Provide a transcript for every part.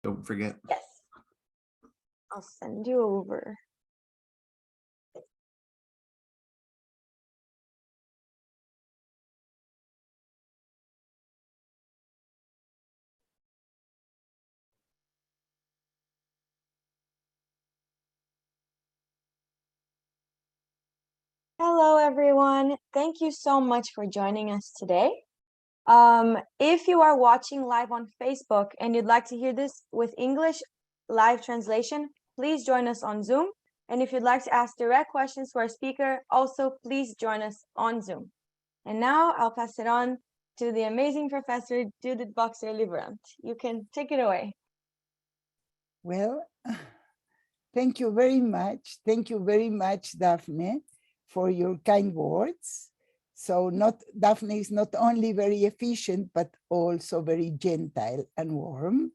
Don't forget. Yes. I'll send you over. Hello, everyone. Thank you so much for joining us today. If you are watching live on Facebook and you'd like to hear this with English live translation, please join us on Zoom. And if you'd like to ask direct questions to our speaker, also please join us on Zoom. And now I'll pass it on to the amazing Professor Judith Boxer-Librand. You can take it away. Well, thank you very much. Thank you very much, Daphne, for your kind words. So Daphne is not only very efficient, but also very gentle and warm.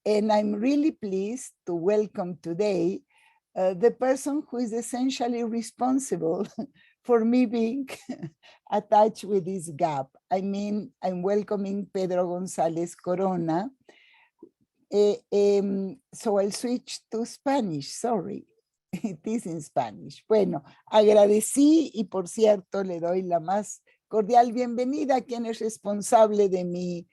And I'm really pleased to welcome today the person who is essentially responsible for me being attached with this gap. I mean, I'm welcoming Pedro González Corona. So I'll switch to Spanish, sorry. It is in Spanish. Bueno, agradecí y por cierto le doy la más cordial bienvenida a quien es responsable de mi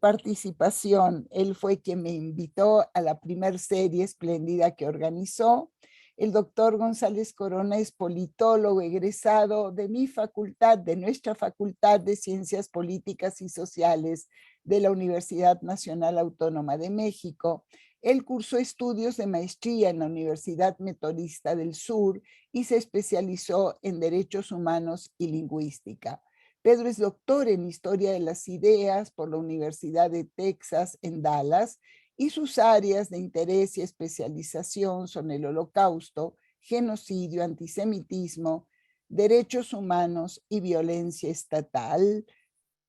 participación. Él fue quien me invitó a la primer serie espléndida que organizó. El doctor González Corona es politólogo egresado de mi facultad, de nuestra Facultad de Ciencias Políticas y Sociales de la Universidad Nacional Autónoma de México. Él cursó estudios de maestría en la Universidad Metodista del Sur y se especializó en Derechos Humanos y Lingüística. Pedro es doctor en Historia de las Ideas por la Universidad de Texas en Dallas y sus áreas de interés y especialización son el Holocausto, genocidio, antisemitismo, derechos humanos y violencia estatal,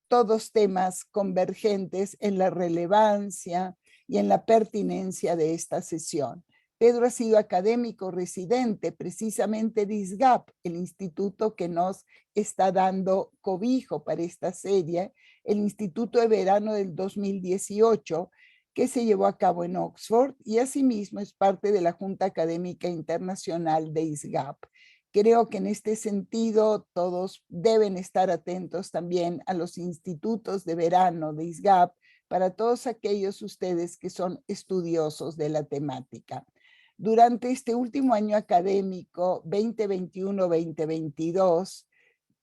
todos temas convergentes en la relevancia y en la pertinencia de esta sesión. Pedro ha sido académico residente precisamente de ISGAP, el instituto que nos está dando cobijo para esta serie, el Instituto de Verano del 2018, que se llevó a cabo en Oxford, y asimismo es parte de la Junta Académica Internacional de ISGAP. Creo que en este sentido todos deben estar atentos también a los institutos de verano de ISGAP para todos aquellos ustedes que son estudiosos de la temática. Durante este último año académico 2021-2022,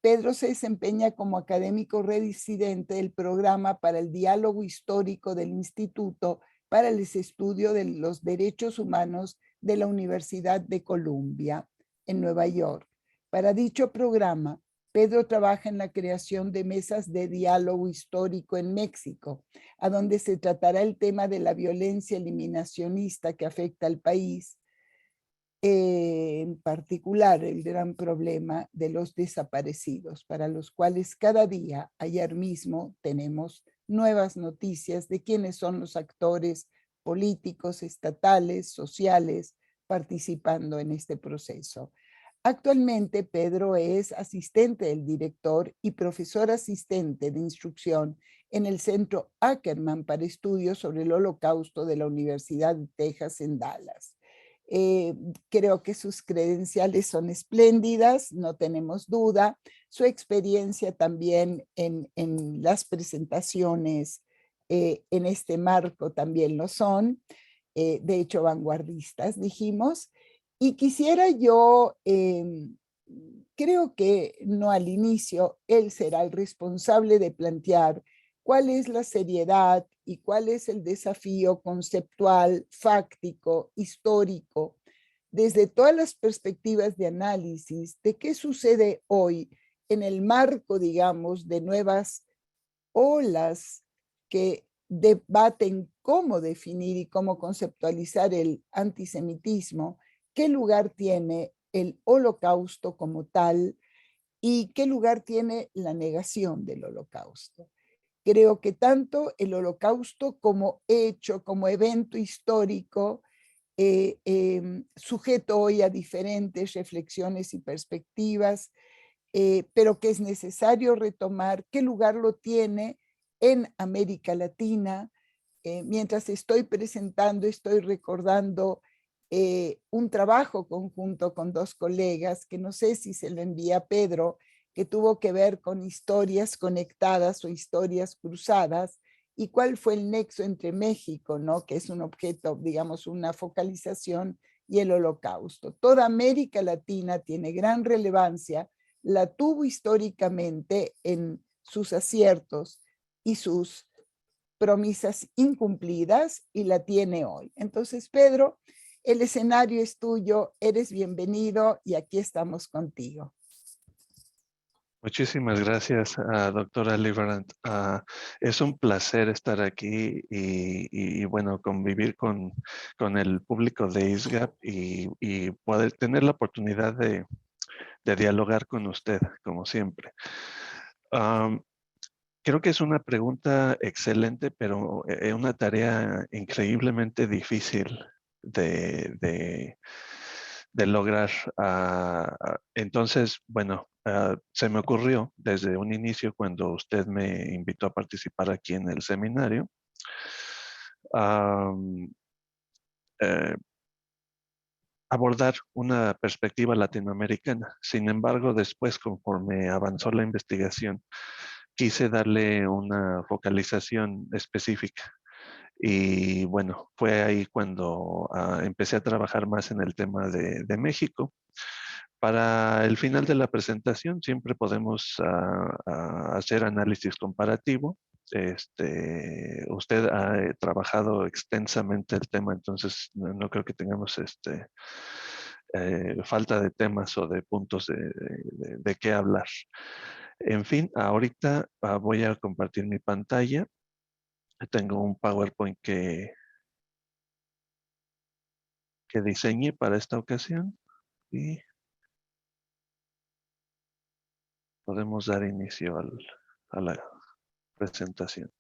Pedro se desempeña como académico residente del programa para el diálogo histórico del Instituto para el Estudio de los Derechos Humanos de la Universidad de Columbia en Nueva York. Para dicho programa, Pedro trabaja en la creación de mesas de diálogo histórico en México, a donde se tratará el tema de la violencia eliminacionista que afecta al país, en particular el gran problema de los desaparecidos, para los cuales cada día, ayer mismo, tenemos nuevas noticias de quiénes son los actores políticos, estatales, sociales, participando en este proceso. Actualmente, Pedro es asistente del director y profesor asistente de instrucción en el Centro Ackerman para Estudios sobre el Holocausto de la Universidad de Texas en Dallas. Creo que sus credenciales son espléndidas, no tenemos duda. Su experiencia también en las presentaciones en este marco también lo son. De hecho, vanguardistas, dijimos. Y quisiera yo, creo que no al inicio, él será el responsable de plantear cuál es la seriedad y cuál es el desafío conceptual, fáctico, histórico, desde todas las perspectivas de análisis de qué sucede hoy en el marco, digamos, de nuevas olas que debaten cómo definir y cómo conceptualizar el antisemitismo, qué lugar tiene el holocausto como tal y qué lugar tiene la negación del holocausto. Creo que tanto el holocausto como hecho, como evento histórico, sujeto hoy a diferentes reflexiones y perspectivas, pero que es necesario retomar qué lugar lo tiene en América Latina, mientras estoy presentando, estoy recordando un trabajo conjunto con dos colegas, que no sé si se lo envía a Pedro, que tuvo que ver con historias conectadas o historias cruzadas, y cuál fue el nexo entre México, ¿no? Que es un objeto, digamos, una focalización, y el Holocausto. Toda América Latina tiene gran relevancia, la tuvo históricamente en sus aciertos y sus promesas incumplidas, y la tiene hoy. Entonces, Pedro, el escenario es tuyo, eres bienvenido y aquí estamos contigo. Muchísimas gracias, doctora Liverand. Es un placer estar aquí y, bueno, convivir con el público de ISGAP y poder tener la oportunidad de dialogar con usted, como siempre. Creo que es una pregunta excelente, pero una tarea increíblemente difícil de lograr. Entonces, bueno, se me ocurrió desde un inicio cuando usted me invitó a participar aquí en el seminario, eh, abordar una perspectiva latinoamericana. Sin embargo, después, conforme avanzó la investigación, quise darle una focalización específica. Y bueno, fue ahí cuando empecé a trabajar más en el tema de México. Para el final de la presentación siempre podemos hacer análisis comparativo. Usted ha trabajado extensamente el tema, entonces no creo que tengamos falta de temas o de puntos de qué hablar. En fin, ahorita voy a compartir mi pantalla. Tengo un PowerPoint que diseñé para esta ocasión y podemos dar inicio a la presentación.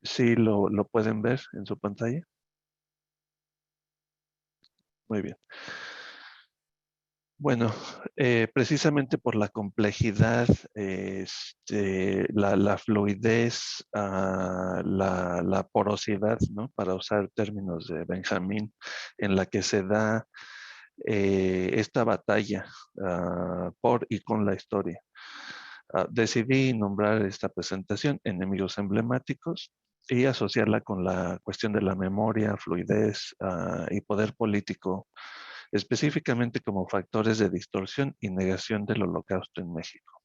¿Sí lo pueden ver en su pantalla? Muy bien. Bueno, precisamente por la complejidad, la fluidez, la porosidad, ¿no? Para usar términos de Benjamín, en la que se da esta batalla por y con la historia. Decidí nombrar esta presentación Enemigos emblemáticos y asociarla con la cuestión de la memoria, fluidez y poder político, específicamente como factores de distorsión y negación del Holocausto en México.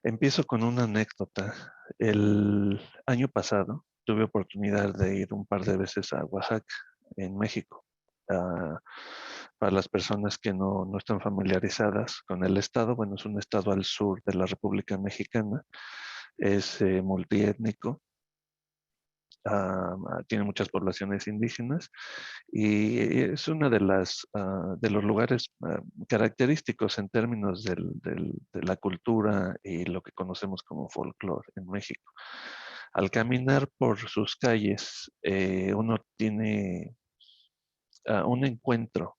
Empiezo con una anécdota. El año pasado tuve oportunidad de ir un par de veces a Oaxaca, en México. Para las personas que no están familiarizadas con el estado, bueno, es un estado al sur de la República Mexicana, es multiétnico, tiene muchas poblaciones indígenas y es una de de los lugares característicos en términos de la cultura y lo que conocemos como folclore en México. Al caminar por sus calles, uno tiene un encuentro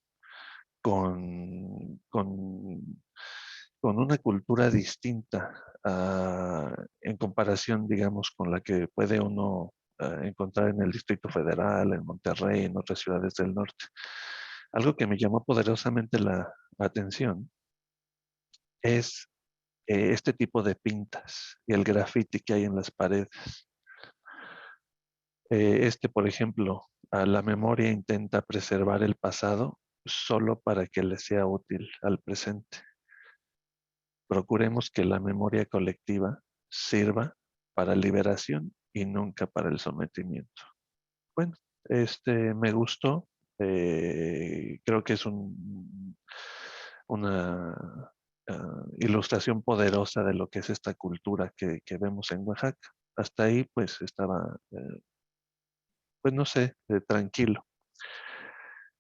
con, con, con una cultura distinta en comparación, digamos, con la que puede uno encontrar en el Distrito Federal, en Monterrey, en otras ciudades del norte. Algo que me llamó poderosamente la atención es este tipo de pintas y el graffiti que hay en las paredes. Por ejemplo, la memoria intenta preservar el pasado solo para que le sea útil al presente. Procuremos que la memoria colectiva sirva para liberación y nunca para el sometimiento. Bueno, me gustó. Creo que es una ilustración poderosa de lo que es esta cultura que vemos en Oaxaca. Hasta ahí, pues, estaba, pues, no sé, tranquilo.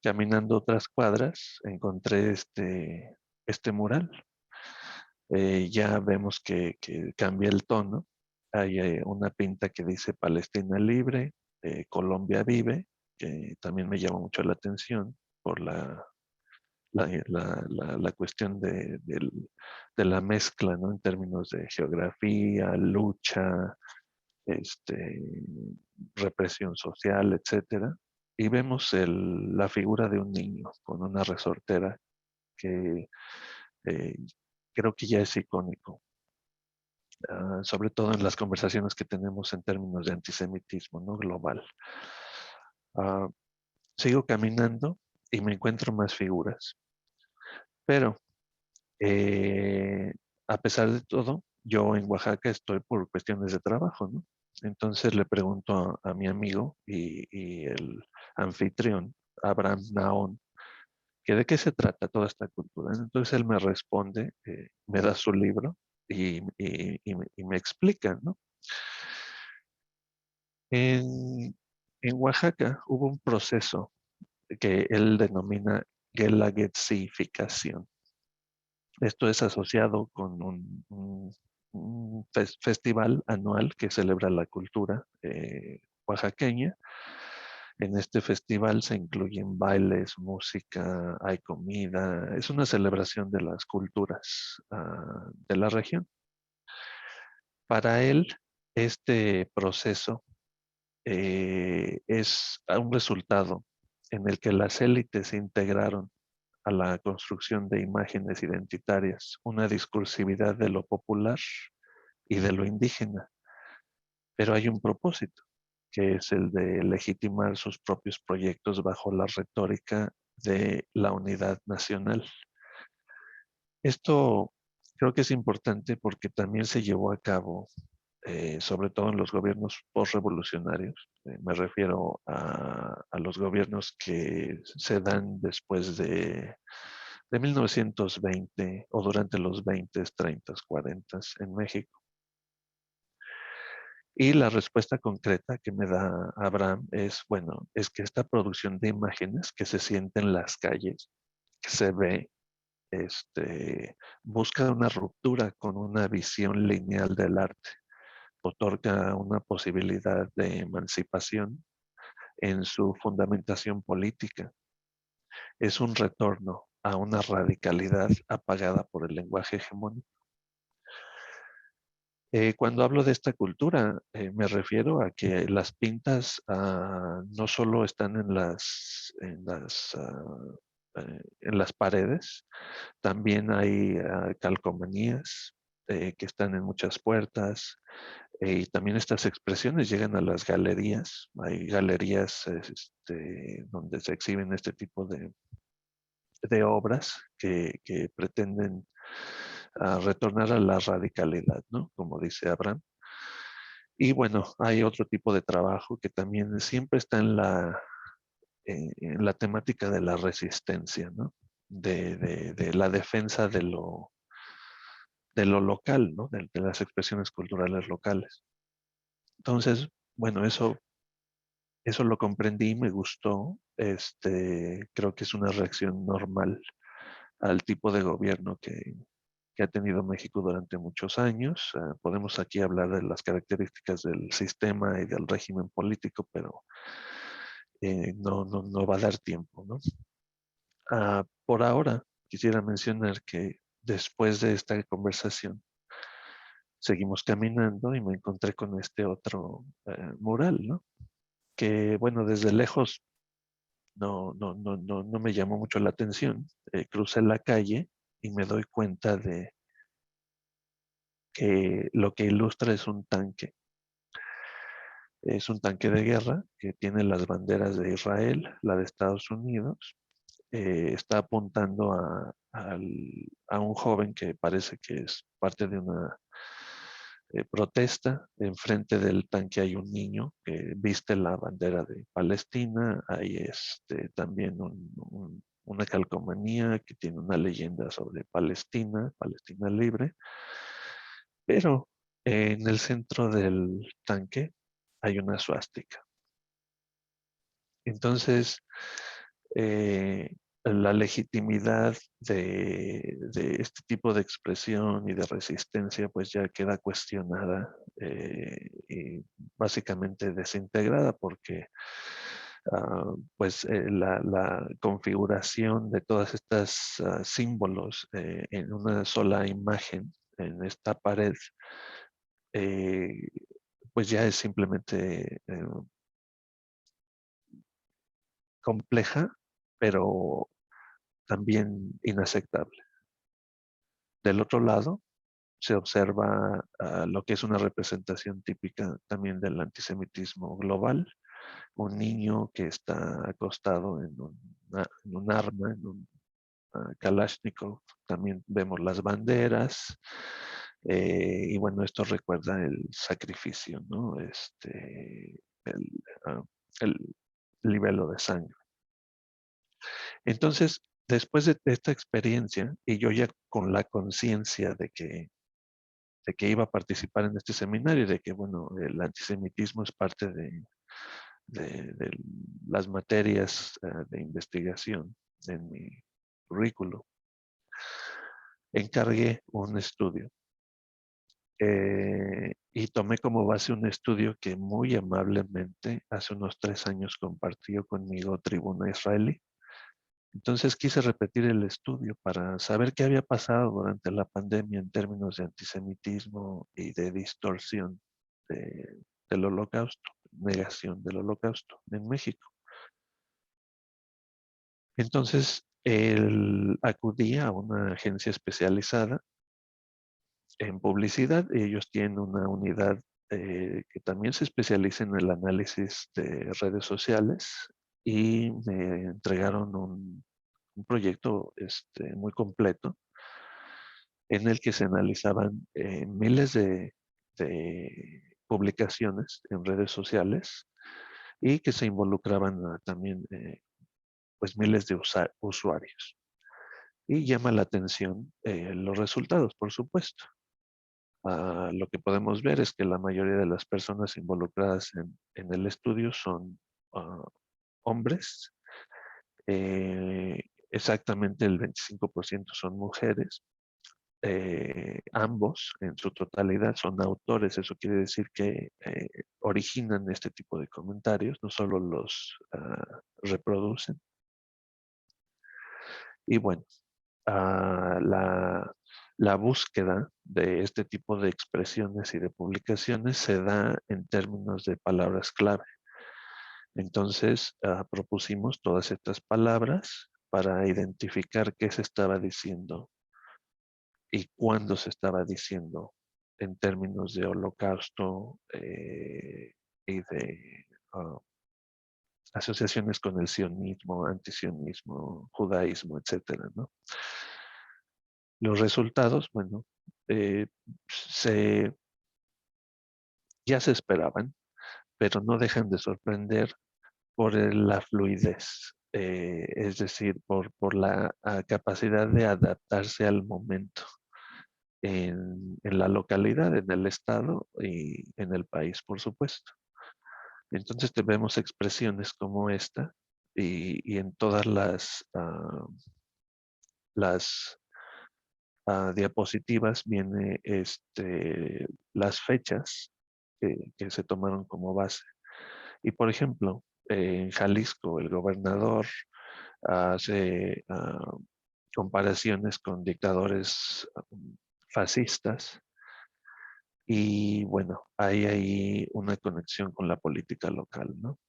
Caminando otras cuadras, encontré este mural. Ya vemos que cambia el tono. Hay una pinta que dice Palestina libre, Colombia vive, que también me llama mucho la atención por la la cuestión de la mezcla, ¿no? En términos de geografía, lucha, represión social, etcétera. Y vemos la figura de un niño con una resortera que eh, creo que ya es icónico, sobre todo en las conversaciones que tenemos en términos de antisemitismo, ¿no? Global. Ah, sigo caminando y me encuentro más figuras, pero eh, a pesar de todo, yo en Oaxaca estoy por cuestiones de trabajo, ¿no? Entonces le pregunto a mi amigo y el anfitrión, Abraham Naón, que de qué se trata toda esta cultura. Entonces él me responde, me da su libro y me explica, ¿no? En, en Oaxaca hubo un proceso que él denomina guelaguetzificación. Esto es asociado con un festival anual que celebra la cultura oaxaqueña. En este festival se incluyen bailes, música, hay comida. Es una celebración de las culturas de la región. Para él, este proceso es un resultado en el que las élites se integraron a la construcción de imágenes identitarias, una discursividad de lo popular y de lo indígena. Pero hay un propósito, que es el de legitimar sus propios proyectos bajo la retórica de la unidad nacional. Esto creo que es importante porque también se llevó a cabo, sobre todo en los gobiernos postrevolucionarios. Me refiero a los gobiernos que se dan después de 1920 o durante los 20, 30, 40 en México. Y la respuesta concreta que me da Abraham es, bueno, es que esta producción de imágenes que se siente en las calles, que se ve, busca una ruptura con una visión lineal del arte, otorga una posibilidad de emancipación en su fundamentación política. Es un retorno a una radicalidad apagada por el lenguaje hegemónico. Cuando hablo de esta cultura, me refiero a que las pintas no solo están en las paredes, también hay calcomanías que están en muchas puertas, y también estas expresiones llegan a las galerías. Hay galerías donde se exhiben este tipo de obras que pretenden retornar a la radicalidad, ¿no? Como dice Abraham. Y bueno, hay otro tipo de trabajo que también siempre está en la temática de la resistencia, ¿no? De la defensa de lo local, ¿no? De las expresiones culturales locales. Entonces, bueno, eso lo comprendí, me gustó. Creo que es una reacción normal al tipo de gobierno que ha tenido México durante muchos años. Podemos aquí hablar de las características del sistema y del régimen político, pero no va a dar tiempo, ¿no? Por ahora, quisiera mencionar que después de esta conversación, seguimos caminando y me encontré con este otro mural, ¿no? Que, bueno, desde lejos no me llamó mucho la atención. Crucé la calle y me doy cuenta de que lo que ilustra es un tanque. Es un tanque de guerra que tiene las banderas de Israel, la de Estados Unidos. Está apuntando a un joven que parece que es parte de una protesta. Enfrente del tanque hay un niño que viste la bandera de Palestina. Hay también una calcomanía que tiene una leyenda sobre Palestina, Palestina libre. Pero en el centro del tanque hay una suástica. Entonces, la legitimidad de este tipo de expresión y de resistencia pues ya queda cuestionada y básicamente desintegrada porque pues la configuración de todas estas símbolos en una sola imagen en esta pared, pues ya es simplemente compleja, pero también inaceptable. Del otro lado, se observa lo que es una representación típica también del antisemitismo global, un niño que está acostado en un arma, en un Kalashnikov, también vemos las banderas, y bueno, esto recuerda el sacrificio, ¿no? El, uh, el libelo de sangre. Entonces, después de esta experiencia, y yo ya con la conciencia de que iba a participar en este seminario y de que, bueno, el antisemitismo es parte de las materias de investigación en mi currículo, encargué un estudio y tomé como base un estudio que muy amablemente hace unos 3 años compartió conmigo Tribuna Israelí. Entonces quise repetir el estudio para saber qué había pasado durante la pandemia en términos de antisemitismo y de distorsión del holocausto, negación del holocausto en México. Entonces, acudí a una agencia especializada en publicidad. Ellos tienen una unidad que también se especializa en el análisis de redes sociales y me entregaron un proyecto muy completo en el que se analizaban miles de publicaciones en redes sociales y que se involucraban también pues miles de usuarios. Y llama la atención los resultados, por supuesto. Lo que podemos ver es que la mayoría de las personas involucradas en el estudio son hombres. Exactamente el 25% son mujeres. Ambos en su totalidad son autores. Eso quiere decir que originan este tipo de comentarios, no solo los reproducen. Y bueno, la búsqueda de este tipo de expresiones y de publicaciones se da en términos de palabras clave. Entonces, propusimos todas estas palabras para identificar qué se estaba diciendo y cuándo se estaba diciendo en términos de holocausto y de asociaciones con el sionismo, antisionismo, judaísmo, etcétera, ¿no? Los resultados, bueno, se, ya se esperaban, pero no dejan de sorprender por la fluidez, es decir, por la capacidad de adaptarse al momento en la localidad, en el estado y en el país, por supuesto. Entonces vemos expresiones como esta y en todas las diapositivas viene las fechas que se tomaron como base. Y por ejemplo, en Jalisco, el gobernador hace comparaciones con dictadores fascistas y bueno, hay ahí una conexión con la política local, ¿no?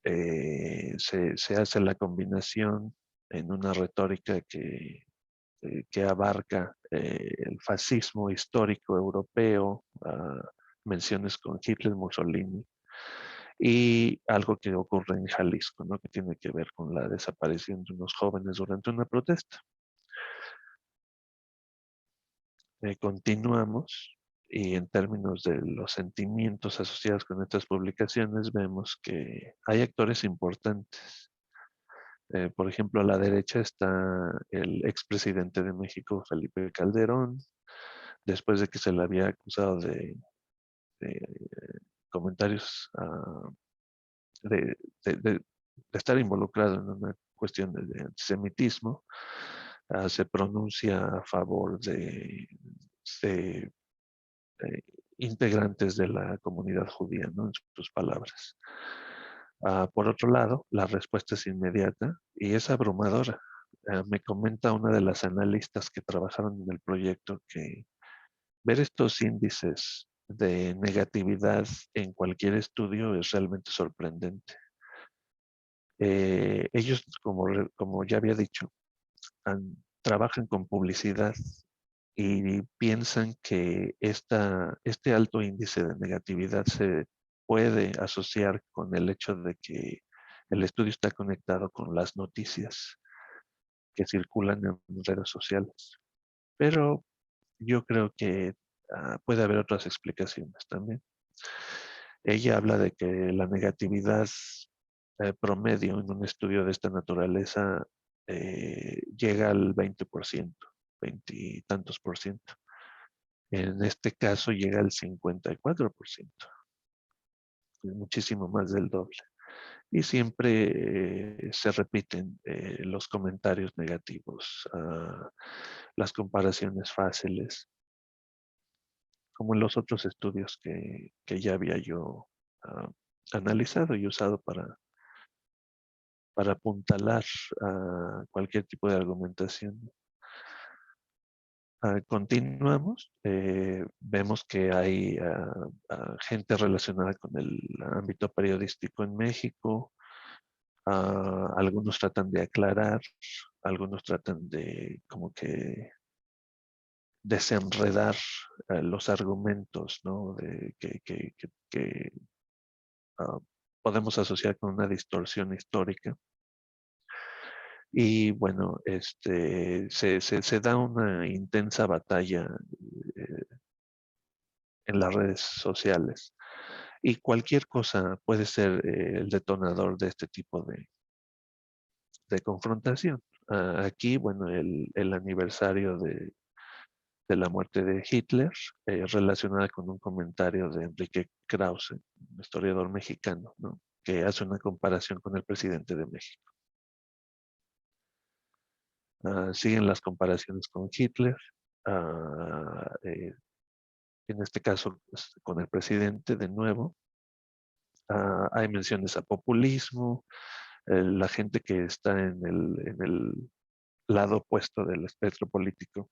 Se hace la combinación en una retórica que abarca el fascismo histórico europeo, menciones con Hitler, Mussolini, y algo que ocurre en Jalisco, ¿no? Que tiene que ver con la desaparición de unos jóvenes durante una protesta. Continuamos y en términos de los sentimientos asociados con estas publicaciones vemos que hay actores importantes. Por ejemplo, a la derecha está el expresidente de México, Felipe Calderón, después de que se le había acusado de comentarios de, de- de- de estar involucrado en una cuestión de antisemitismo, se pronuncia a favor de integrantes de la comunidad judía, ¿no? En sus palabras. Por otro lado, la respuesta es inmediata y es abrumadora. Me comenta una de las analistas que trabajaron en el proyecto que ver estos índices de negatividad en cualquier estudio es realmente sorprendente. Ellos, como ya había dicho, trabajan con publicidad y piensan que este alto índice de negatividad se puede asociar con el hecho de que el estudio está conectado con las noticias que circulan en redes sociales. Pero yo creo que puede haber otras explicaciones también. Ella habla de que la negatividad promedio en un estudio de esta naturaleza llega al 20%, 20 y tantos por ciento. En este caso llega al 54%, es muchísimo más del doble. Y siempre se repiten los comentarios negativos, las comparaciones fáciles, como en los otros estudios que ya había yo analizado y usado para apuntalar cualquier tipo de argumentación. Continuamos, vemos que hay gente relacionada con el ámbito periodístico en México. Algunos tratan de aclarar, algunos tratan de como que desenredar los argumentos, ¿no? Que ah, podemos asociar con una distorsión histórica. Y bueno, se da una intensa batalla eh, en las redes sociales. Y cualquier cosa puede ser el detonador de este tipo de confrontación. Aquí, bueno, el aniversario de la muerte de Hitler, relacionada con un comentario de Enrique Krause, un historiador mexicano, ¿no? Que hace una comparación con el presidente de México. Siguen las comparaciones con Hitler, en este caso pues, con el presidente de nuevo. Hay menciones a populismo, la gente que está en el lado opuesto del espectro político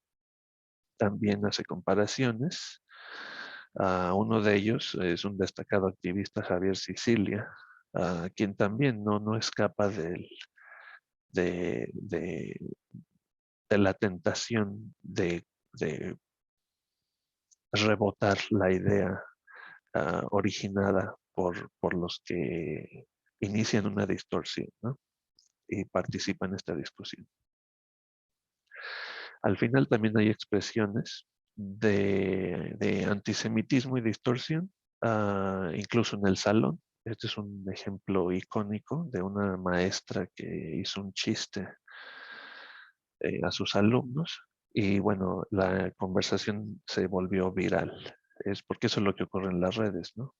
también hace comparaciones. Uno de ellos es un destacado activista, Javier Sicilia, quien también no escapa de, de, de la tentación de rebotar la idea originada por los que inician una distorsión, ¿no? Y participan en esta discusión. Al final también hay expresiones de antisemitismo y distorsión, incluso en el salón. Este es un ejemplo icónico de una maestra que hizo un chiste a sus alumnos y bueno, la conversación se volvió viral. Es porque eso es lo que ocurre en las redes, ¿no?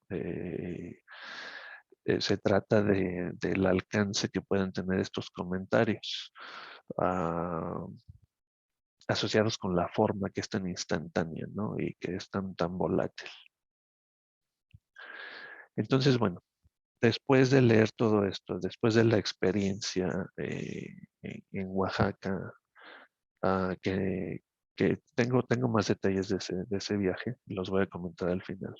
Se trata del alcance que pueden tener estos comentarios asociados con la forma que es tan instantánea, ¿no? Y que es tan volátil. Entonces, bueno, después de leer todo esto, después de la experiencia en Oaxaca, ah, que, que tengo más detalles de ese viaje, los voy a comentar al final.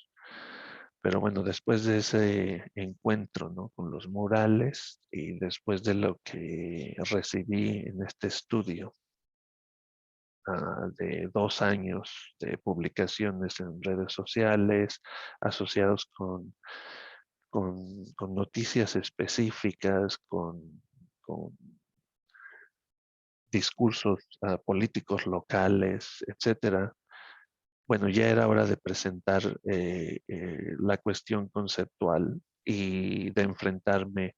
Pero bueno, después de ese encuentro, ¿no? Con los murales y después de lo que recibí en este estudio de 2 años de publicaciones en redes sociales asociados con noticias específicas, con discursos políticos locales, etcétera. Bueno, ya era hora de presentar la cuestión conceptual y de enfrentarme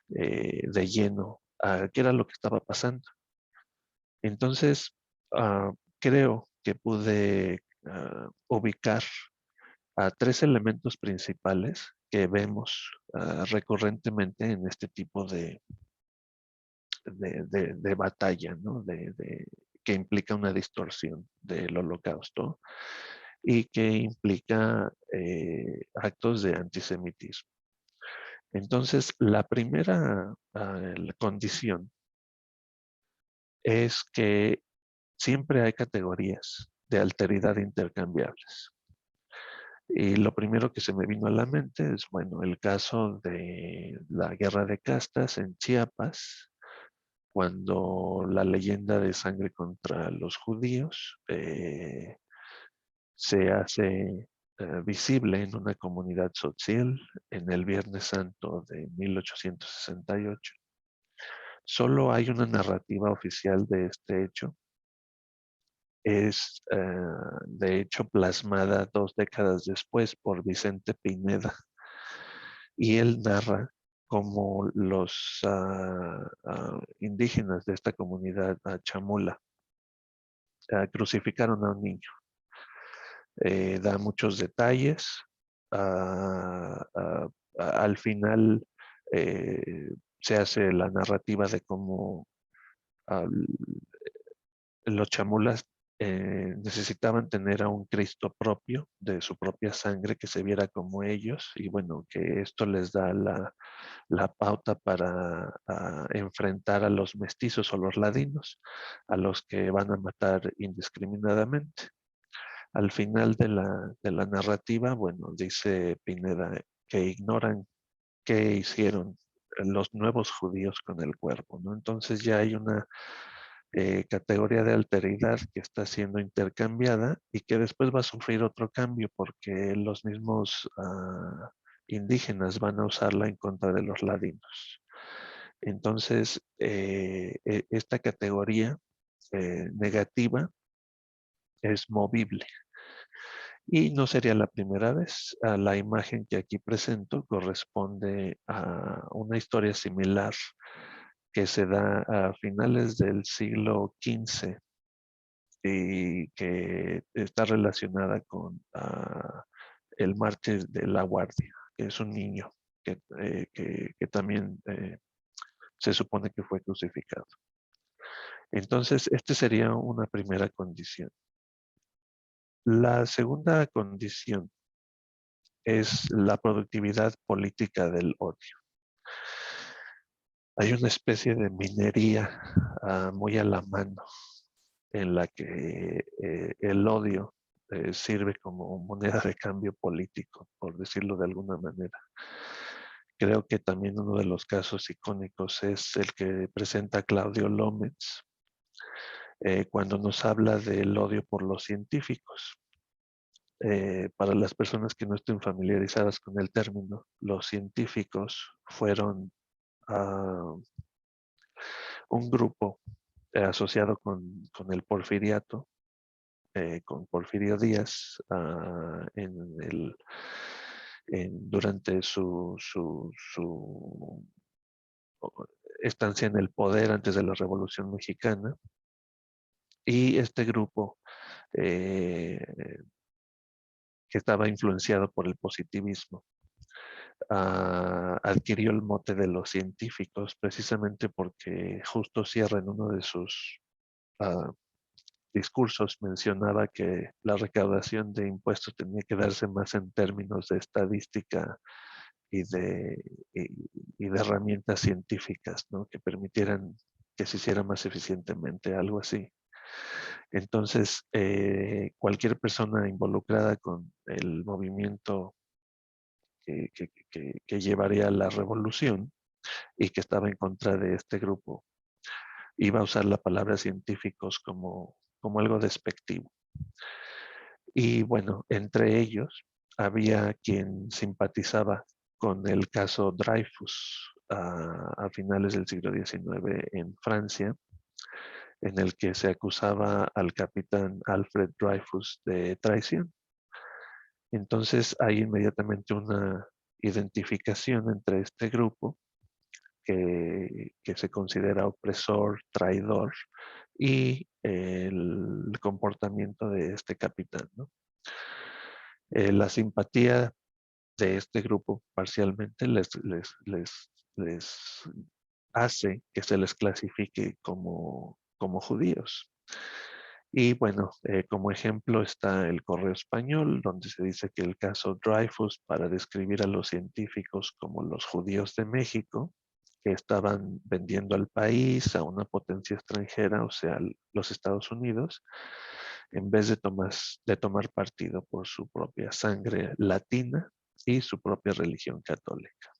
de lleno a qué era lo que estaba pasando. Entonces, creo que pude ubicar a 3 elementos principales que vemos recurrentemente en este tipo de batalla, ¿no? Que implica una distorsión del holocausto y que implica actos de antisemitismo. Entonces, la primera la condición es que siempre hay categorías de alteridad intercambiables. Y lo primero que se me vino a la mente es, bueno, el caso de la guerra de castas en Chiapas, cuando la leyenda de sangre contra los judíos se hace visible en una comunidad social en el Viernes Santo de 1868. Solo hay una narrativa oficial de este hecho. Es, de hecho, plasmada 2 décadas después por Vicente Pineda. Y él narra cómo los indígenas de esta comunidad chamula crucificaron a un niño. Da muchos detalles. Al final se hace la narrativa de cómo los chamulas necesitaban tener a un Cristo propio, de su propia sangre, que se viera como ellos, y bueno, que esto les da la pauta para enfrentar a los mestizos o los ladinos, a los que van a matar indiscriminadamente. Al final de la narrativa, bueno, dice Pineda que ignoran qué hicieron los nuevos judíos con el cuerpo, ¿no? Entonces ya hay una categoría de alteridad que está siendo intercambiada y que después va a sufrir otro cambio porque los mismos indígenas van a usarla en contra de los ladinos. Entonces, esta categoría negativa es movible. Y no sería la primera vez. La imagen que aquí presento corresponde a una historia similar que se da a finales del siglo XV y que está relacionada con el mártir de la Guardia, que es un niño que también se supone que fue crucificado. Entonces, esta sería una primera condición. La segunda condición es la productividad política del odio. Hay una especie de minería muy a la mano en la que el odio sirve como moneda de cambio político, por decirlo de alguna manera. Creo que también uno de los casos icónicos es el que presenta Claudio Lómez cuando nos habla del odio por los científicos. Para las personas que no estén familiarizadas con el término, los científicos fueron un grupo asociado con el porfiriato, con Porfirio Díaz, durante su estancia en el poder antes de la Revolución Mexicana. Y este grupo, que estaba influenciado por el positivismo, adquirió el mote de los científicos precisamente porque justo Sierra en uno de sus discursos mencionaba que la recaudación de impuestos tenía que darse más en términos de estadística y y de herramientas científicas, ¿no? Que permitieran que se hiciera más eficientemente, algo así. Entonces, cualquier persona involucrada con el movimiento que llevaría a la revolución y que estaba en contra de este grupo, iba a usar la palabra científicos como algo despectivo. Y bueno, entre ellos había quien simpatizaba con el caso Dreyfus a finales del siglo XIX en Francia, en el que se acusaba al capitán Alfred Dreyfus de traición. Entonces hay inmediatamente una identificación entre este grupo que se considera opresor, traidor, y el comportamiento de este capitán, ¿no? La simpatía de este grupo parcialmente les hace que se les clasifique como judíos. Y bueno, como ejemplo está el Correo Español, donde se dice que el caso Dreyfus, para describir a los científicos como los judíos de México, que estaban vendiendo al país a una potencia extranjera, o sea, los Estados Unidos, en vez de tomar partido por su propia sangre latina y su propia religión católica.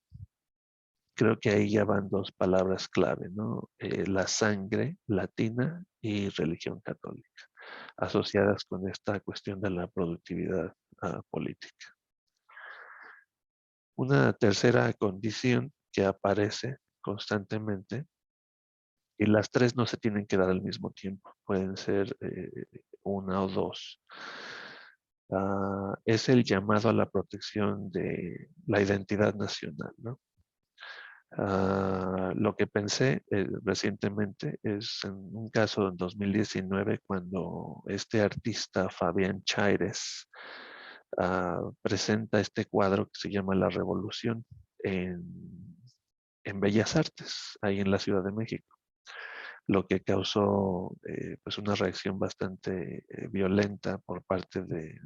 Creo que ahí ya van dos palabras clave, ¿no? La sangre latina y religión católica, asociadas con esta cuestión de la productividad política. Una tercera condición que aparece constantemente, y las tres no se tienen que dar al mismo tiempo, pueden ser una o dos, es el llamado a la protección de la identidad nacional, ¿no? Lo que pensé recientemente es en un caso en 2019 cuando este artista Fabián Chaires presenta este cuadro que se llama La Revolución en, en Bellas Artes, ahí en la Ciudad de México, lo que causó pues una reacción bastante violenta por parte de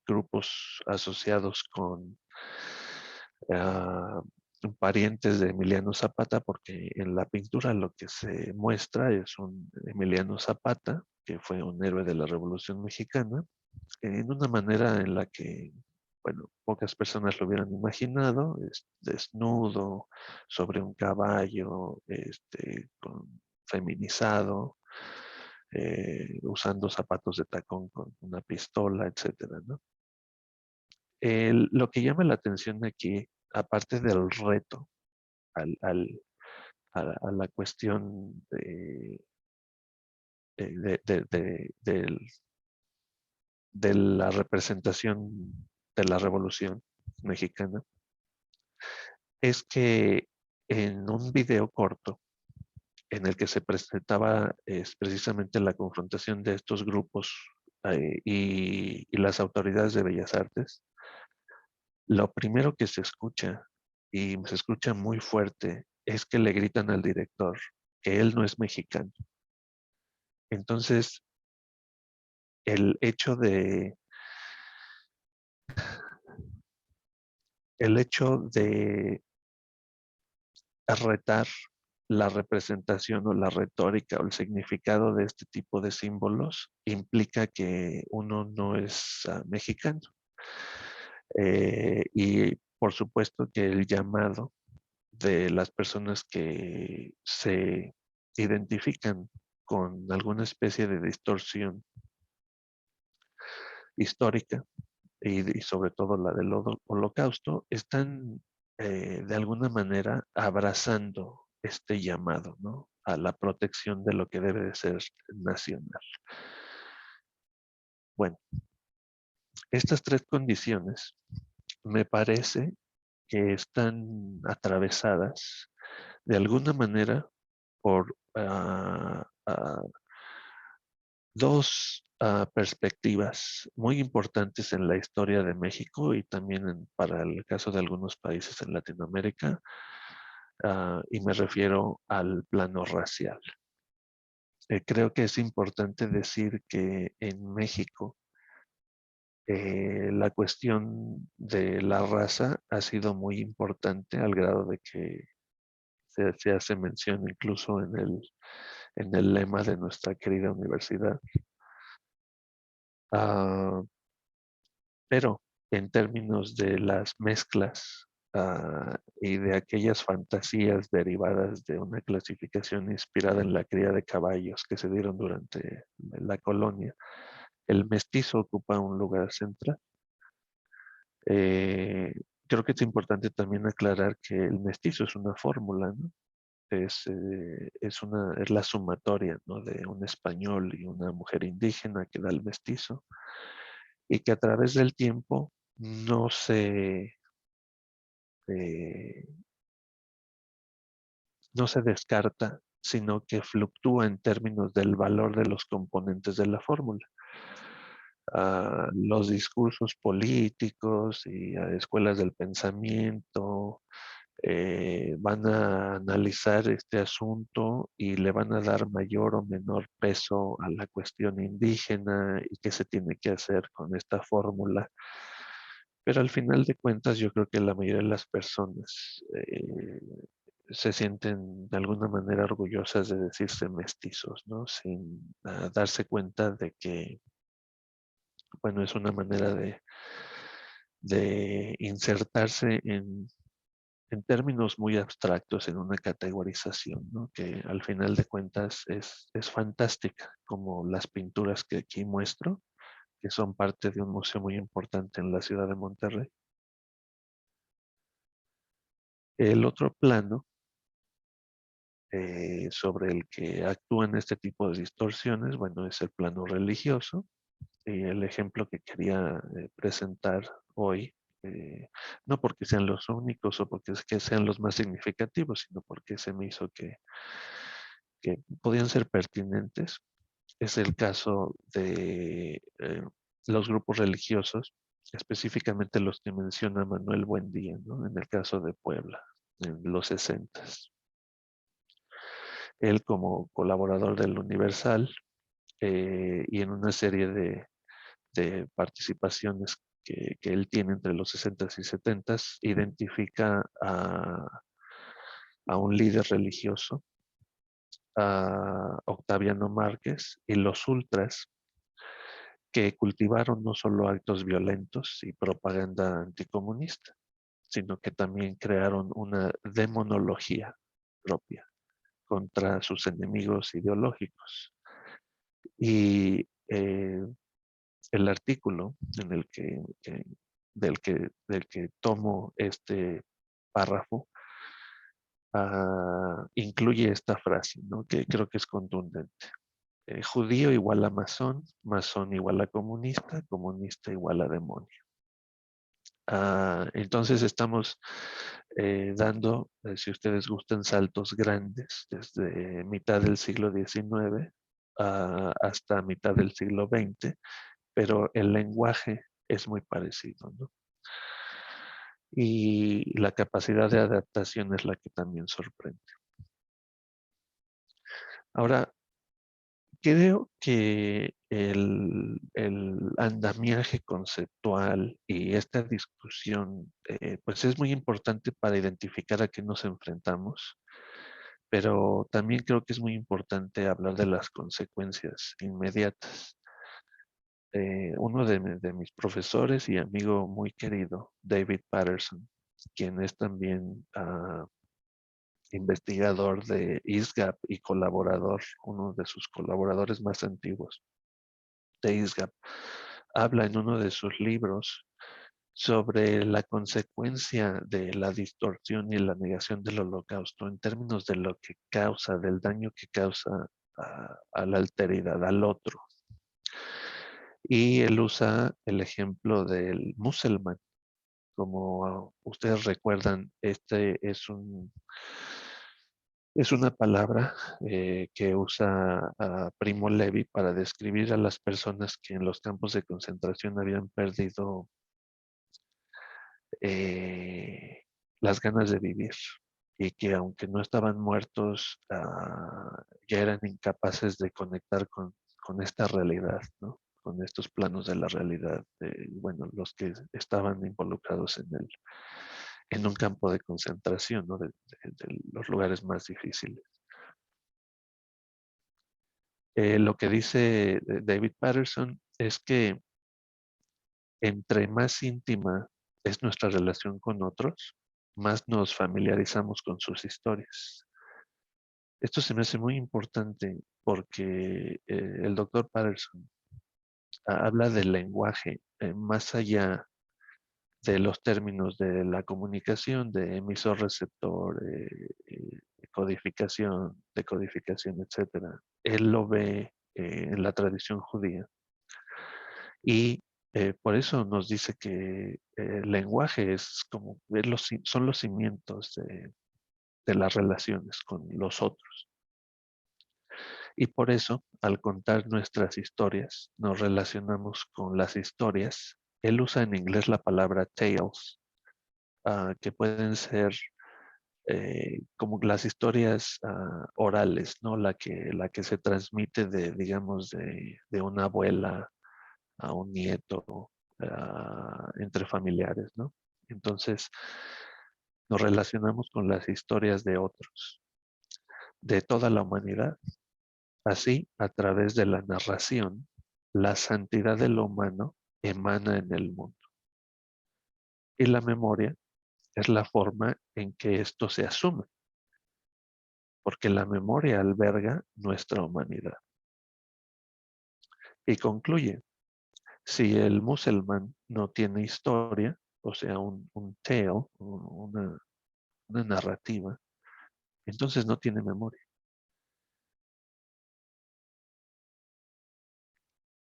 grupos asociados con parientes de Emiliano Zapata, porque en la pintura lo que se muestra es un Emiliano Zapata, que fue un héroe de la Revolución Mexicana, en una manera en la que, bueno, pocas personas lo hubieran imaginado, es desnudo, sobre un caballo, feminizado, usando zapatos de tacón con una pistola, etcétera, ¿no? Lo que llama la atención aquí, aparte del reto al, al- a la cuestión de la representación de la Revolución Mexicana, es que en un video corto en el que se presentaba precisamente la confrontación de estos grupos y las autoridades de Bellas Artes, lo primero que se escucha, y se escucha muy fuerte, es que le gritan al director que él no es mexicano. Entonces, el hecho de, el hecho de retar la representación o la retórica o el significado de este tipo de símbolos implica que uno no es mexicano. Y por supuesto que el llamado de las personas que se identifican con alguna especie de distorsión histórica y sobre todo la del holocausto, están de alguna manera abrazando este llamado, ¿no? A la protección de lo que debe de ser nacional. Bueno, estas tres condiciones me parece que están atravesadas de alguna manera por dos perspectivas muy importantes en la historia de México y también para el caso de algunos países en Latinoamérica, y me refiero al plano racial. Creo que es importante decir que en México la cuestión de la raza ha sido muy importante al grado de que se hace mención incluso en el lema de nuestra querida universidad. Ah, pero en términos de las mezclas y de aquellas fantasías derivadas de una clasificación inspirada en la cría de caballos que se dieron durante la colonia, el mestizo ocupa un lugar central. Eh, Creo que es importante también aclarar que el mestizo es una fórmula, ¿no? Es la sumatoria, ¿no? De un español y una mujer indígena que da el mestizo y que a través del tiempo no eh, no se descarta, sino que fluctúa en términos del valor de los componentes de la fórmula. Los discursos políticos y escuelas del pensamiento van a analizar este asunto y le van a dar mayor o menor peso a la cuestión indígena y qué se tiene que hacer con esta fórmula. Pero al final de cuentas, yo creo que la mayoría de las personas se sienten de alguna manera orgullosas de decirse mestizos, ¿no? Sin darse cuenta de que, bueno, es una manera de insertarse en términos muy abstractos en una categorización, ¿no? Que al final de cuentas es fantástica, como las pinturas que aquí muestro, que son parte de un museo muy importante en la ciudad de Monterrey. El otro plano sobre el que actúan este tipo de distorsiones, bueno, es el plano religioso. Y el ejemplo que quería presentar hoy, no porque sean los únicos o porque es que sean los más significativos, sino porque se me hizo que podían ser pertinentes, es el caso de los grupos religiosos, específicamente los que menciona Manuel Buendía, ¿no? En el caso de Puebla, en los 60. Él como colaborador del Universal y en una serie de participaciones que él tiene entre los 60 y 70, identifica a un líder religioso, a Octaviano Márquez y los ultras que cultivaron no solo actos violentos y propaganda anticomunista, sino que también crearon una demonología propia contra sus enemigos ideológicos. Y el artículo en el del que tomo este párrafo incluye esta frase, ¿no? Que creo que es contundente. Judío igual a masón, masón igual a comunista, comunista igual a demonio. Entonces estamos dando, si ustedes gustan, saltos grandes desde mitad del siglo XIX hasta mitad del siglo XX, pero el lenguaje es muy parecido, ¿no? Y la capacidad de adaptación es la que también sorprende. Ahora, creo que el andamiaje conceptual y esta discusión, pues es muy importante para identificar a qué nos enfrentamos, pero también creo que es muy importante hablar de las consecuencias inmediatas. Uno de mis profesores y amigo muy querido, David Patterson, quien es también investigador de ISGAP y colaborador, uno de sus colaboradores más antiguos de ISGAP, habla en uno de sus libros sobre la consecuencia de la distorsión y la negación del holocausto en términos de lo que causa, del daño que causa a la alteridad, al otro. Y él usa el ejemplo del musulmán. Como ustedes recuerdan, este es una palabra que usa Primo Levi para describir a las personas que en los campos de concentración habían perdido eh, las ganas de vivir y que aunque no estaban muertos, ya eran incapaces de conectar con esta realidad, ¿no? Con estos planos de la realidad, bueno, los que estaban involucrados en un campo de concentración, ¿no? De los lugares más difíciles. Lo que dice David Patterson es que entre más íntima es nuestra relación con otros, más nos familiarizamos con sus historias. Esto se me hace muy importante porque el doctor Patterson habla del lenguaje más allá de los términos de la comunicación, de emisor-receptor, codificación, decodificación, etcétera. Él lo ve en la tradición judía y por eso nos dice que el lenguaje es como son los cimientos de las relaciones con los otros. Y por eso, al contar nuestras historias, nos relacionamos con las historias. Él usa en inglés la palabra tales, que pueden ser como las historias orales, ¿no? La que se transmite digamos, de una abuela a un nieto, entre familiares, ¿no? Entonces, nos relacionamos con las historias de otros, de toda la humanidad. Así, a través de la narración, la santidad de lo humano emana en el mundo. Y la memoria es la forma en que esto se asume, porque la memoria alberga nuestra humanidad. Y concluye, si el musulmán no tiene historia, o sea, un tale, una narrativa, entonces no tiene memoria.